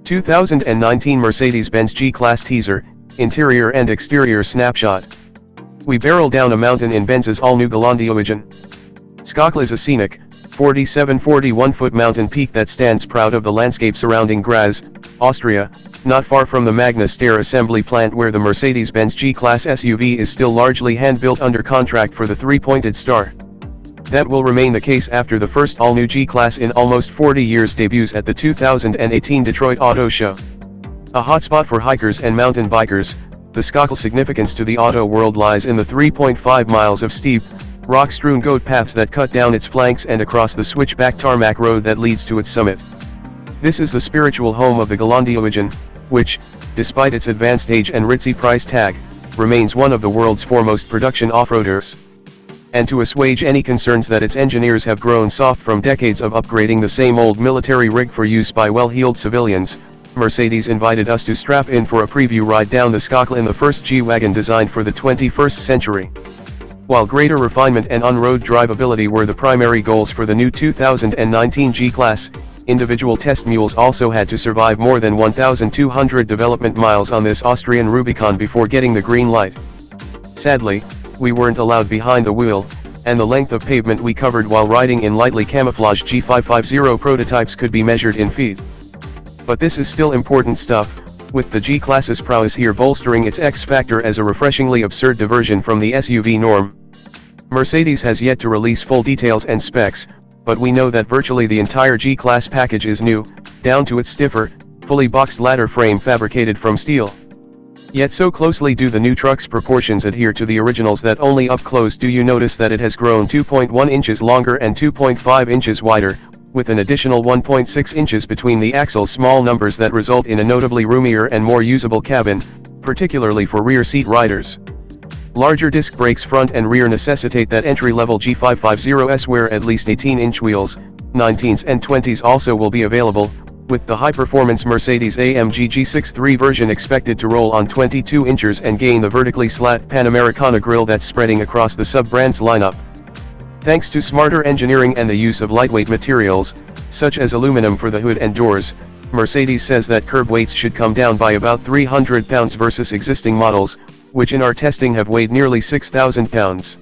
2019 Mercedes-Benz G-class teaser, interior and exterior snapshot. We barrel down a mountain in Benz's all-new Geländewagen. Schöckl is a scenic, 41-foot mountain peak that stands proud of the landscape surrounding Graz, Austria, not far from the Magna Steyr assembly plant where the Mercedes-Benz G-class SUV is still largely hand-built under contract for the three-pointed star. That will remain the case after the first all-new G-class in almost 40 years debuts at the 2018 Detroit Auto Show. A hotspot for hikers and mountain bikers, the Schöckl significance to the auto world lies in the 3.5 miles of steep, rock-strewn goat paths that cut down its flanks and across the switchback tarmac road that leads to its summit. This is the spiritual home of the Geländewagen, which, despite its advanced age and ritzy price tag, remains one of the world's foremost production off-roaders. And to assuage any concerns that its engineers have grown soft from decades of upgrading the same old military rig for use by well-heeled civilians, Mercedes invited us to strap in for a preview ride down the Schöckl in the first G-wagen designed for the 21st century. While greater refinement and on-road drivability were the primary goals for the new 2019 G-class, individual test mules also had to survive more than 1,200 development miles on this Austrian Rubicon before getting the green light. Sadly, we weren't allowed behind the wheel, and the length of pavement we covered while riding in lightly camouflaged G550 prototypes could be measured in feet. But this is still important stuff, with the G-class's prowess here bolstering its X-factor as a refreshingly absurd diversion from the SUV norm. Mercedes has yet to release full details and specs, but we know that virtually the entire G-class package is new, down to its stiffer, fully boxed ladder frame fabricated from steel. Yet so closely do the new truck's proportions adhere to the originals that only up close do you notice that it has grown 2.1 inches longer and 2.5 inches wider, with an additional 1.6 inches between the axles, small numbers that result in a notably roomier and more usable cabin, particularly for rear seat riders. Larger disc brakes front and rear necessitate that entry-level G550s where at least 18-inch wheels, 19s and 20s also will be available, with the high-performance Mercedes-AMG G63 version expected to roll on 22 inches and gain the vertically slat Panamericana grille that's spreading across the sub-brand's lineup. Thanks to smarter engineering and the use of lightweight materials, such as aluminum for the hood and doors, Mercedes says that curb weights should come down by about 300 pounds versus existing models, which in our testing have weighed nearly 6,000 pounds.